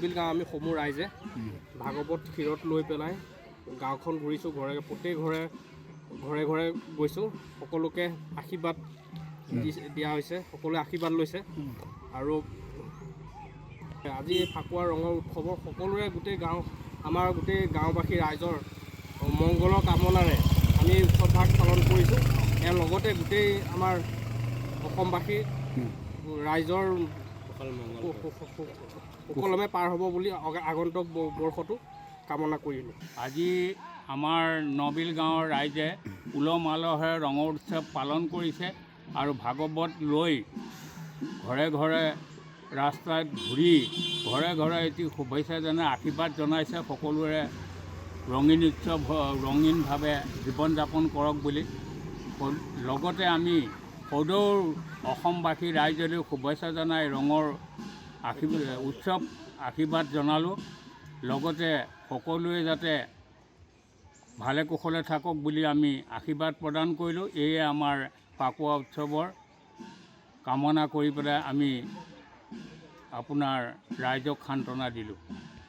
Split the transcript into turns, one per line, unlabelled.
নবিল গাঁও আমি সমূহ ৰাইজে ভাগৱত শিৰত লৈ পেলাই গাঁওখন ঘূৰিছোঁ, প্ৰত্যেক ঘৰে ঘৰে গৈছোঁ, সকলোকে আশীৰ্বাদ দিয়া হৈছে, সকলোৱে আশীৰ্বাদ লৈছে। আৰু আজি এই ফাকুৱা ৰঙৰ উৎসৱৰ সকলোৰে আমাৰ গোটেই গাঁওবাসী ৰাইজৰ মংগলৰ কামনাৰে আমি উৎসৱভাগ পালন কৰিছোঁ। ইয়াৰ লগতে গোটেই আমাৰ অসমবাসী ৰাইজৰ সুকলমে পাৰ হ'ব বুলি আগন্তুক বৰ্ষটো কামনা কৰিলোঁ।
আজি আমাৰ নবিল গাঁৱৰ ৰাইজে উলহ মালহেৰে ৰঙৰ উৎসৱ পালন কৰিছে আৰু ভাগৱত লৈ ঘৰে ঘৰে ৰাস্তাত ঘূৰি ঘৰে ঘৰে এটি শুভেচ্ছা জনাই আশীৰ্বাদ জনাইছে। সকলোৰে ৰঙীনভাৱে জীৱন যাপন কৰক বুলি। লগতে আমি সদৌ অসমবাসী ৰাইজলৈ শুভেচ্ছা জনাই ৰঙৰ আশীৰ্বাদ জনালোঁ। লগতে সকলোৱে যাতে ভালে কুশলে থাকক বুলি আমি আশীৰ্বাদ প্ৰদান কৰিলোঁ। এয়ে আমাৰ ফাকুৱা উৎসৱৰ কামনা কৰি পেলাই আমি আপোনাৰ ৰাইজক সান্তনা দিলোঁ।